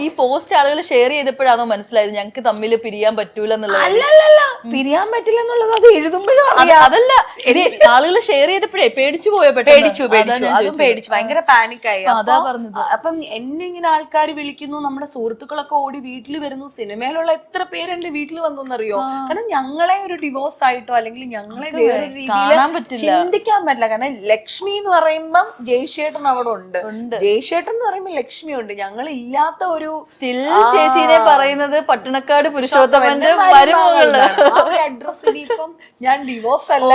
ഈ പോസ്റ്റ് ആളുകൾ ഷെയർ ചെയ്തപ്പോഴാണോ മനസ്സിലായത് ഞങ്ങൾക്ക് തമ്മിൽ പിരിയാൻ പറ്റൂല എന്നുള്ളത്? അല്ലല്ല, പിരിയാൻ പറ്റില്ല എന്നുള്ളത് അത് എഴുതുമ്പോഴും അതല്ല, ആളുകൾ ഷെയർ ചെയ്തപ്പോഴേ പേടിച്ചു പോയോ? പേടിച്ചു, അതും പേടിച്ചു, ഭയങ്കര പാനിക്കായി. അതാ പറഞ്ഞത്. അപ്പം എന്നെ ഇങ്ങനെ ആൾക്കാർ വിളിക്കുന്നു, നമ്മുടെ സുഹൃത്തുക്കളൊക്കെ ഓടി വീട്ടിൽ വരുന്നു. സിനിമയിലുള്ള എത്ര പേര് എന്റെ വീട്ടിൽ വന്നറിയോ? കാരണം ഞങ്ങളെ ഒരു ഡിവോഴ്സ് ആയിട്ടോ അല്ലെങ്കിൽ ഞങ്ങളെ വേറൊരു രീതിയിൽ ചിന്തിക്കാൻ പറ്റില്ല. കാരണം ലക്ഷ്മി എന്ന് പറയുമ്പം ജയ്ഷേട്ടൻ അവിടെ ഉണ്ട്, ജയ്ഷേട്ടൻ എന്ന് പറയുമ്പോൾ ലക്ഷ്മി ഉണ്ട്. ഞങ്ങൾ ഇല്ലാത്ത ഒരു ചേച്ചിനെ പറയുന്നത് പട്ടണക്കാട് പുരുഷോത്തമന്റെ അഡ്രസ്. ഇനിയിപ്പം ഞാൻ ഡിവോഴ്സ് അല്ല,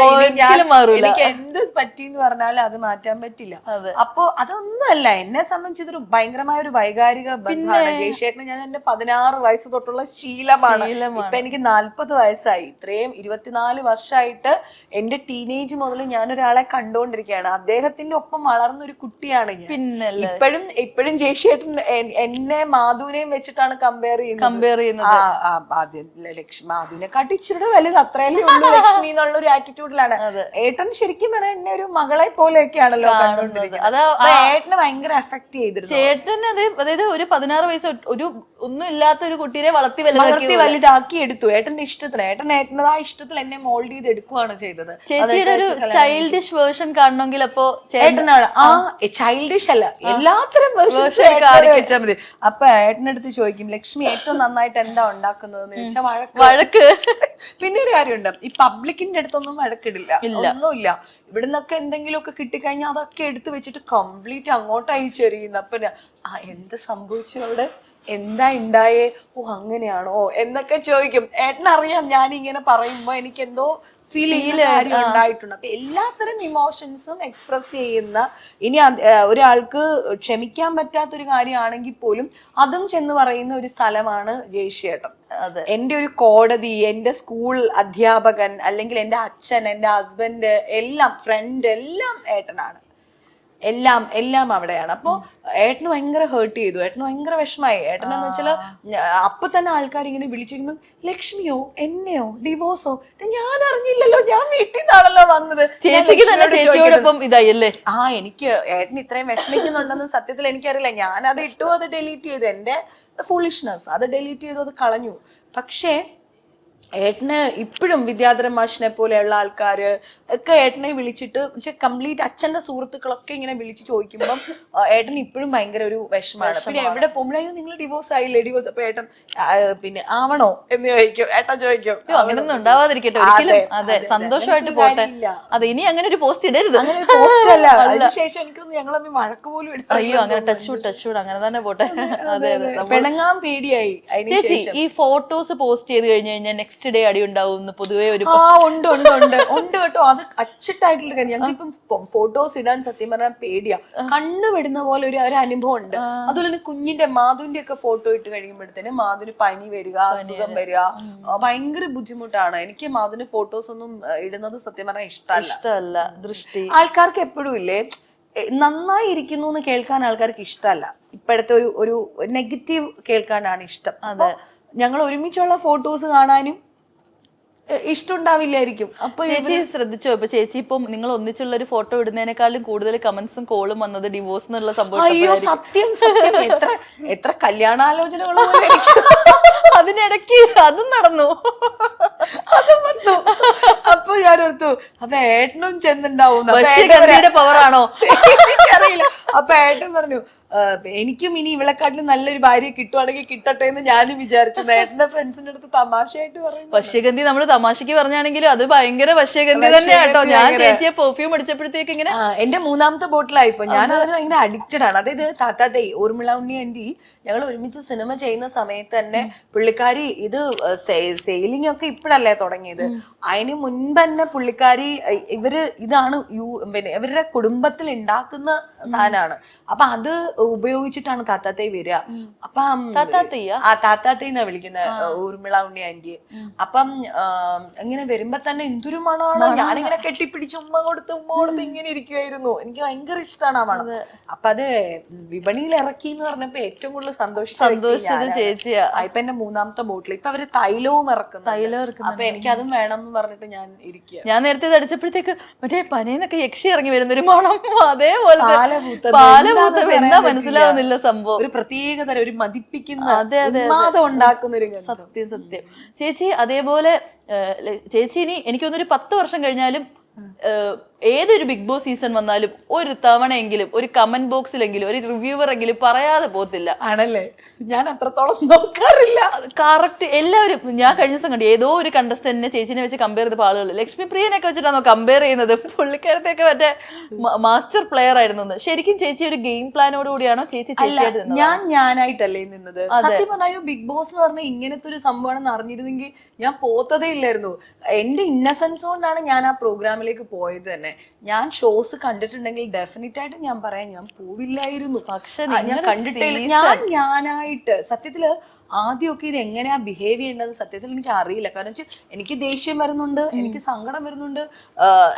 എനിക്ക് എന്ത് പറ്റിന്ന് പറഞ്ഞാലും അത് മാറ്റാൻ പറ്റില്ല. അപ്പൊ അതൊന്നുമല്ല, എന്നെ സംബന്ധിച്ചതൊരു ഭയങ്കരമായ ഒരു വൈകാരിക ബന്ധമാണ്. ജയ്ഷേട്ടന് ഞാൻ എന്റെ 16 വയസ്സ് തൊട്ടുള്ള ശീലമാണ്. ഇപ്പൊ എനിക്ക് 40 വയസ്സായി. ഇത്രയും 24 വർഷമായിട്ട് എന്റെ ടീനേജ് മുതൽ ഞാനൊരാളെ കണ്ടുകൊണ്ടിരിക്കുകയാണ്. അദ്ദേഹത്തിന്റെ ഒപ്പം വളർന്ന ഒരു കുട്ടിയാണ് ഞാൻ. ഇപ്പോഴും ജയ്ഷേട്ടൻ എന്നെ മാധുവിനെയും വെച്ചിട്ടാണ് കമ്പയർ ചെയ്യുന്നത്. മാധുവിനെക്കാട്ടി ഇച്ചിരി വലുത്, അത്രയല്ലേ ഉള്ളൂ ലക്ഷ്മി എന്നുള്ള ഒരു ആറ്റിറ്റ്യൂഡിലാണ്. ഏട്ടൻ ശരിക്കും പറഞ്ഞാൽ എന്നെ ഒരു മകളെ പോലെയൊക്കെയാണല്ലോ കണ്ടോണ്ടിരിക്കുന്നത്. ഏട്ടനെ ഭയങ്കര എഫക്ട് ചെയ്തിരുന്നു. ചേട്ടൻ അതായത് ഒരു 16 വയസ്സ് ഒരു ഒന്നും ഇല്ലാത്ത ഒരു കുട്ടീനെ വളർത്തി വലുതാക്കി എടുത്തു ഏട്ടന്റെ ഇഷ്ടത്തിന്. ഏട്ടൻ്റെതായ ഇഷ്ടത്തിൽ എന്നെ മോൾഡ് ചെയ്ത് എടുക്കുകയാണ് ചെയ്തത്. ചേച്ചിയുടെ ഒരു ചൈൽഡിഷ് വേർഷൻ കാണണമെങ്കിൽ അപ്പൊ ഏട്ടനാണ് ചൈൽഡിഷ് അല്ല, എല്ലാത്തരം വെച്ചാൽ മതി. അപ്പൊ ഏട്ടനടുത്ത് ചോദിക്കും, ലക്ഷ്മി ഏറ്റവും നന്നായിട്ട് എന്താ ഉണ്ടാക്കുന്നതെന്ന് ചോദിച്ചാൽ വഴക്ക്. പിന്നെ ഒരു കാര്യമുണ്ട്, ഈ പബ്ലിക്കിന്റെ അടുത്തൊന്നും വഴക്കിടില്ല, ഒന്നുമില്ല. ഇവിടുന്നൊക്കെ എന്തെങ്കിലുമൊക്കെ കിട്ടിക്കഴിഞ്ഞാൽ അതൊക്കെ എടുത്തു വെച്ചിട്ട് കംപ്ലീറ്റ് അങ്ങോട്ട് അയച്ചെറിയുന്നു. അപ്പൊ എന്ത് സംഭവിച്ചു അവിടെ, എന്താ ഉണ്ടായേ, ഓ അങ്ങനെയാണോ എന്നൊക്കെ ചോദിക്കും. ഏട്ടനറിയാം ഞാൻ ഇങ്ങനെ പറയുമ്പോ എനിക്ക് എന്തോ ഫീൽ ചെയ്യുന്ന കാര്യം ഉണ്ടായിട്ടുണ്ട്. അപ്പൊ എല്ലാത്തരം ഇമോഷൻസും എക്സ്പ്രസ് ചെയ്യുന്ന, ഇനി ഒരാൾക്ക് ക്ഷമിക്കാൻ പറ്റാത്തൊരു കാര്യമാണെങ്കിൽ പോലും അതും ചെന്ന് പറയുന്ന ഒരു സ്ഥലമാണ് ജയ്ഷേട്ടൻ. എന്റെ ഒരു കോടതി, എന്റെ സ്കൂൾ അധ്യാപകൻ, അല്ലെങ്കിൽ എന്റെ അച്ഛൻ, എന്റെ ഹസ്ബൻഡ്, എല്ലാം ഫ്രണ്ട്, എല്ലാം ഏട്ടനാണ്. എല്ലാം അവിടെയാണ്. അപ്പൊ ഏട്ടന് ഭയങ്കര ഹേർട്ട് ചെയ്തു, ഏട്ടന് ഭയങ്കര വിഷമായി. ഏട്ടനെന്ന് വെച്ചാല് അപ്പൊ തന്നെ ആൾക്കാർ ഇങ്ങനെ വിളിച്ചിരിക്കുമ്പോ ലക്ഷ്മിയോ എന്നെയോ ഡിവോഴ്സോ, ഞാൻ അറിഞ്ഞില്ലല്ലോ, ഞാൻ വീട്ടിൽ നിന്നാണല്ലോ വന്നത്. എനിക്ക് ഏട്ടൻ ഇത്രയും വിഷമിക്കുന്നുണ്ടെന്ന് സത്യത്തിൽ എനിക്കറിയില്ല. ഞാൻ അത് ഇട്ടു, അത് ഡിലീറ്റ് ചെയ്തു, എന്റെ ഫൂളിഷ്നെസ് അത് ഡിലീറ്റ് ചെയ്തു, അത് കളഞ്ഞു. പക്ഷേ ഏട്ടന് ഇപ്പോഴും വിദ്യാധരൻ മാഷിനെ പോലെയുള്ള ആൾക്കാര് ഒക്കെ ഏട്ടനെ വിളിച്ചിട്ട് കംപ്ലീറ്റ് അച്ഛന്റെ സുഹൃത്തുക്കളൊക്കെ ഇങ്ങനെ വിളിച്ച് ചോദിക്കുമ്പം ഏട്ടന് ഇപ്പോഴും ഭയങ്കര ഒരു വിഷമാണ്. പിന്നെ എവിടെ പോകുമ്പോഴോ നിങ്ങൾ ഡിവോഴ്സ് ആയില്ലേ, ഡിവോഴ്സ്. അപ്പൊ ഏട്ടൻ പിന്നെ ആവണോ എന്ന് ചോദിക്കും, ഏട്ടൻ ചോദിക്കും. അങ്ങനെയൊന്നും ഉണ്ടാവാതിരിക്കട്ടെ, സന്തോഷമായിട്ട് പോട്ടെ. അതെ, ഇനി അങ്ങനെ ഒരു പോസ്റ്റ് ഇടരുത്. അങ്ങനെ പോസ്റ്റ് അല്ല, അതിനുശേഷം എനിക്കൊന്നും ഞങ്ങൾ തമ്മിൽ വഴക്ക് പോലും ഇടും. അയ്യോ, അങ്ങനെ ടച്ച് അങ്ങനെ തന്നെ പോട്ടെ. അതെ, പിണങ്ങാൻ പേടിയായി. അതിനുശേഷം ഈ ഫോട്ടോസ് പോസ്റ്റ് ചെയ്ത് കഴിഞ്ഞു കഴിഞ്ഞാൽ നെക്സ്റ്റ് ഡേ അടി ഉണ്ടാവും പൊതുവെ ഒരു ഉണ്ട് കേട്ടോ. അത് അച്ചിട്ടായിട്ടുള്ള കാര്യം. ഞങ്ങൾക്ക് ഇപ്പം ഫോട്ടോസ് ഇടാൻ സത്യം പറഞ്ഞാൽ പേടിയാ, കണ്ണുവിടുന്ന പോലെ ഒരു അനുഭവം ഉണ്ട്. അതുപോലെ തന്നെ കുഞ്ഞിന്റെ മാധുവിന്റെ ഒക്കെ ഫോട്ടോ ഇട്ട് കഴിയുമ്പോഴത്തേന് മാധുവിന് പനി വരിക, അസുഖം വരിക, ഭയങ്കര ബുദ്ധിമുട്ടാണ്. എനിക്ക് മാധുവിന്റെ ഫോട്ടോസ് ഒന്നും ഇടുന്നത് സത്യം പറഞ്ഞാൽ ഇഷ്ടമല്ല. ദൃഷ്ടി ആൾക്കാർക്ക് എപ്പോഴും ഇല്ലേ, നന്നായി ഇരിക്കുന്നു എന്ന് കേൾക്കാൻ ആൾക്കാർക്ക് ഇഷ്ടമല്ല. ഇപ്പോഴത്തെ ഒരു നെഗറ്റീവ് കേൾക്കാനാണ് ഇഷ്ടം. അപ്പൊ ഞങ്ങൾ ഒരുമിച്ചുള്ള ഫോട്ടോസ് കാണാനും ഇഷ്ടമുണ്ടാവില്ലായിരിക്കും. അപ്പൊ ചേച്ചി ശ്രദ്ധിച്ചോ, ഇപ്പൊ ചേച്ചി ഇപ്പം നിങ്ങൾ ഒന്നിച്ചുള്ള ഒരു ഫോട്ടോ ഇടുന്നതിനേക്കാളും കൂടുതൽ കമന്റ്സും കോളും വന്നത് ഡിവോഴ്സ് എന്നുള്ള സംഭവം. അയ്യോ സത്യം എത്ര കല്യാണാലോചനകളോ അതിനിടയ്ക്ക് അതും നടന്നു. അപ്പൊ ഞാൻ ഓർത്തു, അപ്പൊ ഏട്ടനും ചെന്നുണ്ടാവും, പവറാണോ അറിയില്ല. അപ്പൊ ഏട്ടൻ പറഞ്ഞു, എനിക്കും ഇനി ഇവളെക്കാട്ടിലും നല്ലൊരു ഭാര്യ കിട്ടുവാണെങ്കിൽ കിട്ടട്ടെ എന്ന് ഞാനും വിചാരിച്ചു. ഏട്ടന്റെ ഫ്രണ്ട്സിന്റെ അടുത്ത് തമാശയായിട്ട് പറയും. വശ്യഗന്ധി നമ്മള് തമാശക്ക് പറഞ്ഞാണെങ്കിലും അത് ഭയങ്കര വശ്യഗന്ധി തന്നെയാട്ടോ. ഞാൻ ചേച്ചിയെ പെർഫ്യൂം അടിച്ചപ്പോഴത്തേക്ക് ഇങ്ങനെ എന്റെ 3ാമത്തെ ബോട്ടിലായിപ്പോ ഞാൻ അതിന് ഭയങ്കര അഡിക്റ്റഡ് ആണ്. അതായത് താത്താതേ ഊർമിള ഉണ്ണി ആന്റി ഞങ്ങൾ ഒരുമിച്ച് സിനിമ ചെയ്യുന്ന സമയത്ത് തന്നെ പുള്ളിക്കാരി ഇത് സെയിലിംഗ് ഒക്കെ ഇപ്പോഴല്ലേ തുടങ്ങിയത്, അതിന് മുൻപ് തന്നെ പുള്ളിക്കാരി ഇതാണ് പിന്നെ ഇവരുടെ കുടുംബത്തിൽ ഉണ്ടാക്കുന്ന സാധനമാണ്. അപ്പൊ അത് ഉപയോഗിച്ചിട്ടാണ് താത്താത്തൈ വരിക. അപ്പം താത്താത്തൈ എന്നാ വിളിക്കുന്നത് ഊർമിള ഉണ്ണി ആന്റി. അപ്പം ഇങ്ങനെ വരുമ്പോ തന്നെ എന്തൊരു മണമാണ്. ഞാനിങ്ങനെ കെട്ടിപ്പിടിച്ച് ഉമ്മ കൊടുത്ത് ഇങ്ങനെ ഇരിക്കുവായിരുന്നു. എനിക്ക് ഭയങ്കര ഇഷ്ടമാണ് ആ മണം. അപ്പൊ അത് വിപണിയിൽ ഇറക്കി എന്ന് പറഞ്ഞപ്പോ ഏറ്റവും കൂടുതൽ സന്തോഷിച്ചത് ചേച്ചിയാ. ഇപ്പൊ എന്റെ 3ാമത്തെ ബോട്ടിൽ ഇപ്പൊ അവര് തൈലവും ഇറക്കുന്നു. അപ്പൊ എനിക്ക് അതും വേണം എന്ന് പറഞ്ഞിട്ട് ഞാൻ ഇരിക്കുക. ഞാൻ നേരത്തെ അടിച്ചപ്പോഴത്തേക്ക് മറ്റേ പനേന്നൊക്കെ യക്ഷി ഇറങ്ങി വരുന്നൊരു മണം, അതേപോലെ മനസ്സിലാവുന്നില്ല സംഭവം. ഒരു പ്രത്യേകതരം ഒരു മതിപ്പിക്കുന്ന ഉന്മാദം ഉണ്ടാക്കുന്ന ഒരു ഗന്ധം. സത്യം ചേച്ചി. അതേപോലെ ചേച്ചി ഇനി എനിക്കൊന്നൊരു 10 വർഷം കഴിഞ്ഞാലും ഏതൊരു ബിഗ് ബോസ് സീസൺ വന്നാലും ഒരു തവണയെങ്കിലും ഒരു കമന്റ് ബോക്സിലെങ്കിലും ഒരു റിവ്യൂവർ എങ്കിലും പറയാതെ പോകത്തില്ല. ആണല്ലേ? ഞാൻ അത്രത്തോളം നോക്കാറില്ല. കറക്റ്റ് എല്ലാവരും. ഞാൻ കഴിഞ്ഞ ദിവസം കണ്ടു ഏതോ ഒരു കണ്ടസ്റ്റന്റിനെ ചേച്ചിനെ വെച്ച് കമ്പയർ ചെയ്ത ആളുകൾ ലക്ഷ്മി പ്രിയനൊക്കെ വെച്ചിട്ടാണോ കമ്പയർ ചെയ്യുന്നത്? പുള്ളിക്കാരത്തെയൊക്കെ മറ്റേ മാസ്റ്റർ പ്ലെയർ ആയിരുന്നു. ശരിക്കും ചേച്ചി ഒരു ഗെയിം പ്ലാനോട് കൂടിയാണോ ചേച്ചി? ഞാനായിട്ടല്ലേ നിന്നത്. സത്യം പറഞ്ഞാൽ ബിഗ് ബോസ് എന്ന് പറഞ്ഞാൽ ഇങ്ങനത്തെ ഒരു സംഭവമാണെന്ന് അറിഞ്ഞിരുന്നെങ്കിൽ ഞാൻ പോത്തതേ ഇല്ലായിരുന്നു. എന്റെ ഇന്നസെൻസ് കൊണ്ടാണ് ഞാൻ ആ പ്രോഗ്രാമിലേക്ക് പോയത് തന്നെ. ഞാൻ ഷോസ് കണ്ടിട്ടുണ്ടെങ്കിൽ ഡെഫിനറ്റ് ആയിട്ട് ഞാൻ പറയാം ഞാൻ പോവില്ലായിരുന്നു. പക്ഷെ ഞാൻ കണ്ടിട്ടില്ല. ഞാനായിട്ട് സത്യത്തില് ആദ്യമൊക്കെ ഇത് എങ്ങനെയാ ബിഹേവ് ചെയ്യേണ്ടത് സത്യത്തിൽ എനിക്ക് അറിയില്ല. കാരണം വെച്ചാൽ എനിക്ക് ദേഷ്യം വരുന്നുണ്ട്, എനിക്ക് സങ്കടം വരുന്നുണ്ട്.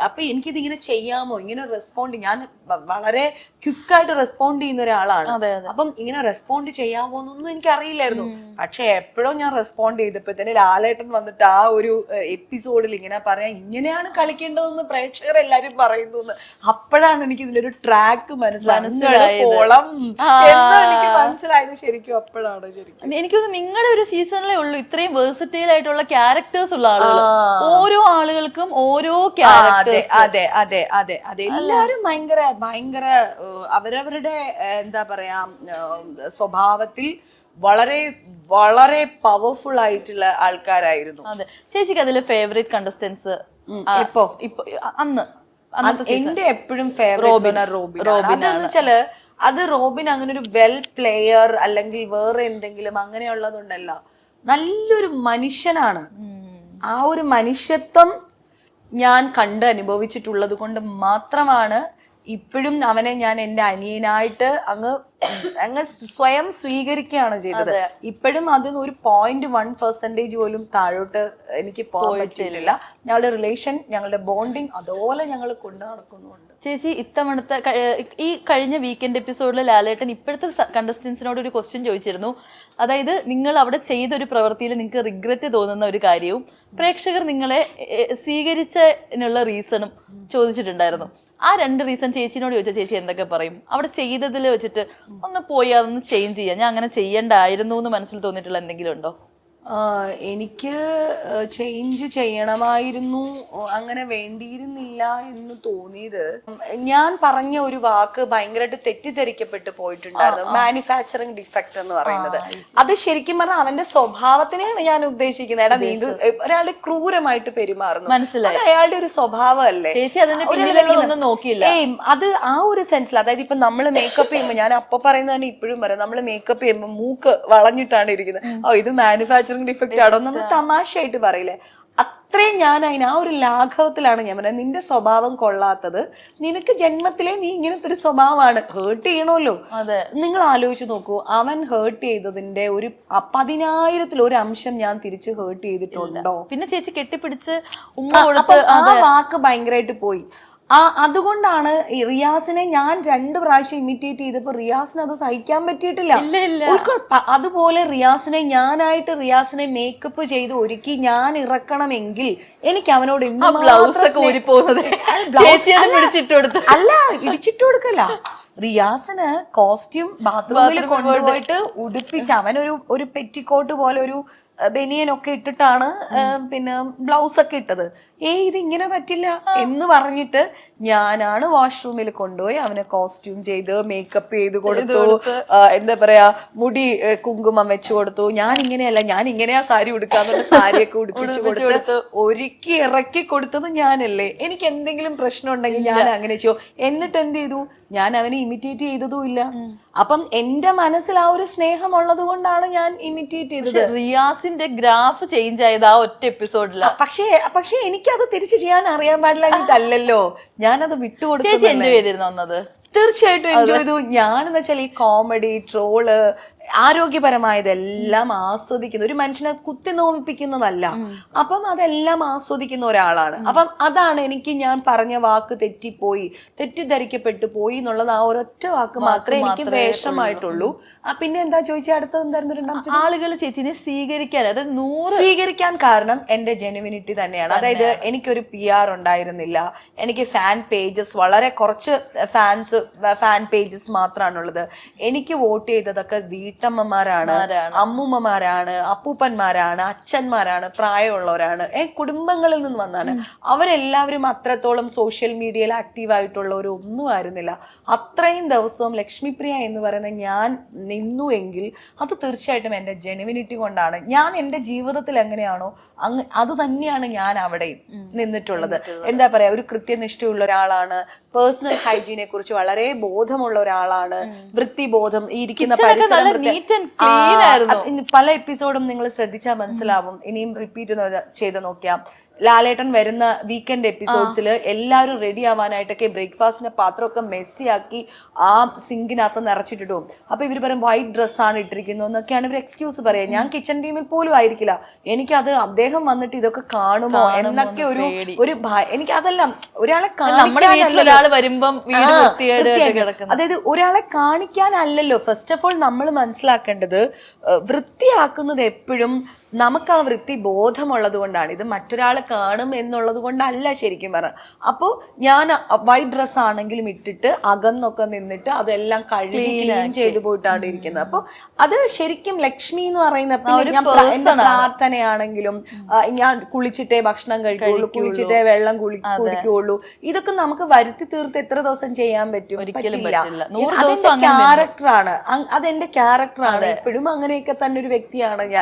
അപ്പൊ എനിക്കിത് ഇങ്ങനെ ചെയ്യാമോ, ഇങ്ങനെ റെസ്പോണ്ട്, ഞാൻ വളരെ ക്വിക്കായിട്ട് റെസ്പോണ്ട് ചെയ്യുന്ന ഒരാളാണ്. അപ്പം ഇങ്ങനെ റെസ്പോണ്ട് ചെയ്യാമോ എന്നൊന്നും എനിക്ക് അറിയില്ലായിരുന്നു. പക്ഷെ എപ്പോഴും ഞാൻ റെസ്പോണ്ട് ചെയ്തപ്പോ തന്നെ ലാലേട്ടൻ വന്നിട്ട് ആ ഒരു എപ്പിസോഡിൽ ഇങ്ങനെ പറയാം ഇങ്ങനെയാണ് കളിക്കേണ്ടതെന്ന് പ്രേക്ഷകർ എല്ലാരും പറയുന്നു. അപ്പോഴാണ് എനിക്ക് ഇതിലൊരു ട്രാക്ക് മനസ്സിലാകുളം എന്ന് എനിക്ക് മനസ്സിലായത്. ശരിക്കും അപ്പോഴാണ് ശരിക്കും എനിക്ക് നിങ്ങളുടെ ഒരു സീസണിലേ ഉള്ളൂ ഇത്രയും വേഴ്സറ്റൈൽ ആയിട്ടുള്ള ക്യാരക്ടേഴ്സ് ഉള്ള ആളുകൾ. ഓരോ ആളുകൾക്കും ഓരോ ക്യാരക്ടേഴ്സ്. അതെ അതെ അതെ അതെ എല്ലാരും ഭയങ്കര ഭയങ്കര അവരവരുടെ എന്താ പറയാ സ്വഭാവത്തിൽ വളരെ വളരെ പവർഫുൾ ആയിട്ടുള്ള ആൾക്കാരായിരുന്നു. അതെ. ചേച്ചിക്ക് അതിലെ ഫേവറേറ്റ് കണ്ടസ്റ്റൻസ് ഇപ്പൊ അന്ന് എന്റെ എപ്പോഴും ഫേവറേറ്റ് റോബിൻ. അതെന്ന് വെച്ചാല് അത് റോബിൻ അങ്ങനെ ഒരു വെൽ പ്ലെയർ അല്ലെങ്കിൽ വേറെ എന്തെങ്കിലും അങ്ങനെയുള്ളതുണ്ടല്ല, നല്ലൊരു മനുഷ്യനാണ്. ആ ഒരു മനുഷ്യത്വം ഞാൻ കണ്ട് അനുഭവിച്ചിട്ടുള്ളത് കൊണ്ട് മാത്രമാണ് ഇപ്പോഴും അവനെ ഞാൻ എന്റെ അനിയനായിട്ട് അങ്ങ് സ്വയം സ്വീകരിക്കുകയാണ് ചെയ്തത്. ഇപ്പോഴും അതിന് ഒരു 0.1% പോലും താഴോട്ട് എനിക്ക് പോകാൻ പറ്റിയിട്ടില്ല. ഞങ്ങളുടെ റിലേഷൻ, ഞങ്ങളുടെ ബോണ്ടിങ് അതുപോലെ ഞങ്ങൾ കൊണ്ടു നടക്കുന്നുണ്ട്. ചേച്ചി ഇത്തവണത്തെ ഈ കഴിഞ്ഞ വീക്കെൻഡ് എപ്പിസോഡിൽ ലാലേട്ടൻ ഇപ്പോഴത്തെ കണ്ടസ്റ്റൻസിനോട് ഒരു ക്വസ്റ്റ്യൻ ചോദിച്ചിരുന്നു. അതായത് നിങ്ങൾ അവിടെ ചെയ്തൊരു പ്രവൃത്തിയിൽ നിങ്ങൾക്ക് റിഗ്രറ്റ് തോന്നുന്ന ഒരു കാര്യവും പ്രേക്ഷകർ നിങ്ങളെ സ്വീകരിച്ചതിനുള്ള റീസണും ചോദിച്ചിട്ടുണ്ടായിരുന്നു. ആ 2 റീസൺ ചേച്ചിനോട് ചോദിച്ചാൽ ചേച്ചി എന്തൊക്കെ പറയും? അവിടെ ചെയ്തതിൽ വെച്ചിട്ട് ഒന്ന് പോയി അതൊന്ന് ചേഞ്ച് ചെയ്യാം, ഞാൻ അങ്ങനെ ചെയ്യണ്ടായിരുന്നു എന്ന് മനസ്സിൽ തോന്നിയിട്ടുള്ള എന്തെങ്കിലും ഉണ്ടോ? എനിക്ക് ചേഞ്ച് ചെയ്യണമായിരുന്നു, അങ്ങനെ വേണ്ടിയിരുന്നില്ല എന്ന് തോന്നിയത് ഞാൻ പറഞ്ഞ ഒരു വാക്ക് ഭയങ്കരമായിട്ട് തെറ്റിദ്ധരിക്കപ്പെട്ട് പോയിട്ടുണ്ടായിരുന്നു. മാനുഫാക്ചറിങ് ഡിഫക്റ്റ് എന്ന് പറയുന്നത് അത് ശരിക്കും പറഞ്ഞാൽ അവന്റെ സ്വഭാവത്തിനെയാണ് ഞാൻ ഉദ്ദേശിക്കുന്നത്. എടാ നീ ഒരാളുടെ ക്രൂരമായിട്ട് പെരുമാറുന്നു, മനസ്സിലായി, അയാളുടെ ഒരു സ്വഭാവം അല്ലേ. അത് ആ ഒരു സെൻസിൽ, അതായത് ഇപ്പൊ നമ്മള് മേക്കപ്പ് ചെയ്യുമ്പോൾ, ഞാൻ അപ്പൊ പറയുന്നത് തന്നെ ഇപ്പോഴും പറയാം, നമ്മള് മേക്കപ്പ് ചെയ്യുമ്പോൾ മൂക്ക് വളഞ്ഞിട്ടാണ് ഇരിക്കുന്നത്, ഓ ഇത് മാനുഫാക്ചറിങ് ഡിഫക്റ്റ് ആണോ നമ്മൾ തമാശയായിട്ട് പറയില്ലേ. അത്രയും ഞാൻ അതിന് ആ ഒരു ലാഘവത്തിലാണ് ഞാൻ പറയുന്നത്. നിന്റെ സ്വഭാവം കൊള്ളാത്തത്, നിനക്ക് ജന്മത്തിലെ നീ ഇങ്ങനത്തെ ഒരു സ്വഭാവമാണ്, ഹേർട്ട് ചെയ്യണമല്ലോ. നിങ്ങൾ ആലോചിച്ച് നോക്കൂ, അവൻ ഹേർട്ട് ചെയ്തതിന്റെ ഒരു 10,000-ൽ 1 അംശം ഞാൻ തിരിച്ച് ഹേർട്ട് ചെയ്തിട്ടുണ്ടോ? പിന്നെ ചേച്ചി കെട്ടിപ്പിടിച്ച് ആ വാക്ക് ഭയങ്കരമായിട്ട് പോയി. അതുകൊണ്ടാണ് റിയാസിനെ ഞാൻ 2 പ്രാവശ്യം ഇമിറ്റേറ്റ് ചെയ്തപ്പോ റിയാസിന് അത് സഹിക്കാൻ പറ്റിയിട്ടില്ല. അതുപോലെ റിയാസിനെ ഞാനായിട്ട് റിയാസിനെ മേക്കപ്പ് ചെയ്ത് ഒരുക്കി ഞാൻ ഇറക്കണമെങ്കിൽ എനിക്ക് അവനോട് അല്ല ഇടിച്ചിട്ട് കൊടുക്കല്ല, റിയാസിന് കോസ്റ്റ്യൂം ബാത്റൂമിൽ കൊണ്ടുപോയിട്ട് ഉടുപ്പിച്ച് അവനൊരു പെറ്റിക്കോട്ട് പോലെ ഒരു ബനിയനൊക്കെ ഇട്ടിട്ടാണ് പിന്നെ ബ്ലൗസ് ഒക്കെ ഇട്ടത്. ഇത് ഇങ്ങനെ പറ്റില്ല എന്ന് പറഞ്ഞിട്ട് ഞാനാണ് വാഷ്റൂമിൽ കൊണ്ടുപോയി അവനെ കോസ്റ്റ്യൂം ചെയ്ത് മേക്കപ്പ് ചെയ്ത് കൊടുത്തു, എന്താ പറയാ മുടി കുങ്കുമം വെച്ചു കൊടുത്തു. ഞാൻ ഇങ്ങനെയല്ല, ഞാൻ ഇങ്ങനെയാ സാരി ഉടുക്കാന്നുള്ള സാരിയൊക്കെ ഉടുപ്പിച്ചു കൊടുത്ത് ഒരുക്കി ഇറക്കി കൊടുത്തത് ഞാനല്ലേ. എനിക്ക് എന്തെങ്കിലും പ്രശ്നം ഉണ്ടെങ്കിൽ ഞാൻ അങ്ങനെ ചെയ്യോ. എന്നിട്ട് എന്ത് ചെയ്തു, ഞാൻ അവനെ ഇമിറ്റേറ്റ് ചെയ്തതും ഇല്ല. അപ്പം എന്റെ മനസ്സിൽ ആ ഒരു സ്നേഹം ഉള്ളത് കൊണ്ടാണ് ഞാൻ ഇമിറ്റേറ്റ് ചെയ്തത്. റിയാസിന്റെ ഗ്രാഫ് ചേഞ്ച് ആയത് ആ ഒറ്റ എപ്പിസോഡില. പക്ഷേ എനിക്കത് തിരിച്ചു ചെയ്യാൻ അറിയാൻ പാടില്ലാഞ്ഞിട്ടല്ലല്ലോ ഞാനത് വിട്ടുകൊടുത്തു. എൻജോയ് ചെയ്തിരുന്നു. തീർച്ചയായിട്ടും എൻജോയ് ചെയ്തു. ഞാനെന്ന് വെച്ചാൽ ഈ കോമഡി ട്രോള് ആരോഗ്യപരമായതെല്ലാം ആസ്വദിക്കുന്ന ഒരു മനുഷ്യനെ കുത്തി നോവിപ്പിക്കുന്നതല്ല. അപ്പം അതെല്ലാം ആസ്വദിക്കുന്ന ഒരാളാണ്. അപ്പം അതാണ് എനിക്ക് ഞാൻ പറഞ്ഞ വാക്ക് തെറ്റിപ്പോയി, തെറ്റിദ്ധരിക്കപ്പെട്ടു പോയി എന്നുള്ളത് ആ ഒരൊറ്റ വാക്ക് മാത്രമേ എനിക്ക് വേഷമായിട്ടുള്ളൂ. പിന്നെ എന്താ ചോദിച്ചാൽ അടുത്തത് എന്തായിരുന്നു രണ്ടാമത്തെ? ആളുകൾ ചേച്ചിനെ സ്വീകരിക്കാൻ, അതായത് 100 സ്വീകരിക്കാൻ കാരണം എന്റെ ജെനുവിനിറ്റി തന്നെയാണ്. അതായത് എനിക്കൊരു PR ഉണ്ടായിരുന്നില്ല, എനിക്ക് ഫാൻ പേജസ് വളരെ കുറച്ച് ഫാൻ പേജസ് മാത്രമാണുള്ളത്. എനിക്ക് വോട്ട് ചെയ്തതൊക്കെ വീട്ടമ്മമാരാണ്, അമ്മൂമ്മമാരാണ്, അപ്പൂപ്പന്മാരാണ്, അച്ഛന്മാരാണ്, പ്രായമുള്ളവരാണ്, കുടുംബങ്ങളിൽ നിന്ന് വന്നാണ്. അവരെല്ലാവരും അത്രത്തോളം സോഷ്യൽ മീഡിയയിൽ ആക്റ്റീവ് ആയിട്ടുള്ളവരൊന്നും ആയിരുന്നില്ല. അത്രയും ദിവസവും ലക്ഷ്മിപ്രിയ എന്ന് പറയുന്ന ഞാൻ നിന്നു എങ്കിൽ അത് തീർച്ചയായിട്ടും എന്റെ ജെനുവിനിറ്റി കൊണ്ടാണ്. ഞാൻ എന്റെ ജീവിതത്തിൽ എങ്ങനെയാണോ അത് തന്നെയാണ് ഞാൻ അവിടെ നിന്നിട്ടുള്ളത്. എന്താ പറയാ, ഒരു കൃത്യനിഷ്ഠയുള്ള ഒരാളാണ്, പേഴ്സണൽ ഹൈജീനെ കുറിച്ച് വളരെ ബോധമുള്ള ഒരാളാണ്, വൃത്തിബോധം, ഈ ഇരിക്കുന്ന പരിസരം. പല എപ്പിസോഡും നിങ്ങൾ ശ്രദ്ധിച്ചാൽ മനസ്സിലാവും. ഇനിയും റിപ്പീറ്റ് ചെയ്ത് നോക്കിയാൽ ലാലേട്ടൻ വരുന്ന വീക്കെൻഡ് എപ്പിസോഡ്സിൽ എല്ലാവരും റെഡി ആവാനായിട്ടൊക്കെ ബ്രേക്ക്ഫാസ്റ്റിന്റെ പാത്രമൊക്കെ മെസ്സിയാക്കി ആ സിങ്കിനകത്ത് നിറച്ചിട്ടിടും. അപ്പൊ ഇവർ പറയും വൈറ്റ് ഡ്രസ്സാണ് ഇട്ടിരിക്കുന്നത് എന്നൊക്കെയാണ് ഇവർ എക്സ്ക്യൂസ് പറയാ. ഞാൻ കിച്ചൺ ടീമിൽ പോലും ആയിരിക്കില്ല, എനിക്കത് അദ്ദേഹം വന്നിട്ട് ഇതൊക്കെ കാണുമോ എന്നൊക്കെ ഒരു എനിക്ക് അതെല്ലാം ഒരാളെ അതായത് ഒരാളെ കാണിക്കാനല്ലല്ലോ. ഫസ്റ്റ് ഓഫ് ഓൾ നമ്മൾ മനസ്സിലാക്കേണ്ടത് വൃത്തിയാക്കുന്നത് എപ്പോഴും നമുക്ക് ആ വൃത്തി ബോധമുള്ളത് കൊണ്ടാണ്. ഇത് മറ്റൊരാൾ കാണും എന്നുള്ളത് കൊണ്ടല്ല ശരിക്കും പറഞ്ഞ. അപ്പോൾ ഞാൻ വൈറ്റ് ഡ്രസ് ആണെങ്കിലും ഇട്ടിട്ട് അകന്നൊക്കെ നിന്നിട്ട് അതെല്ലാം കഴുകി ക്ലീൻ ചെയ്തു പോയിട്ടാണ് ഇരിക്കുന്നത്. അപ്പൊ അത് ശരിക്കും ലക്ഷ്മി എന്ന് പറയുന്ന, പിന്നെ ഞാൻ എന്റെ പ്രാർത്ഥനയാണെങ്കിലും ഞാൻ കുളിച്ചിട്ടേ ഭക്ഷണം കഴിക്കുള്ളൂ, കുളിച്ചിട്ടേ വെള്ളം കുടിക്കുള്ളൂ, ഇതൊക്കെ നമുക്ക് വരുത്തി തീർത്ത് എത്ര ദിവസം ചെയ്യാൻ പറ്റും? പറ്റില്ല. അതെന്റെ ക്യാരക്ടറാണ്, അതെന്റെ ക്യാരക്ടറാണ്. എപ്പോഴും അങ്ങനെയൊക്കെ തന്നെ ഒരു വ്യക്തിയാണ് ഞാൻ.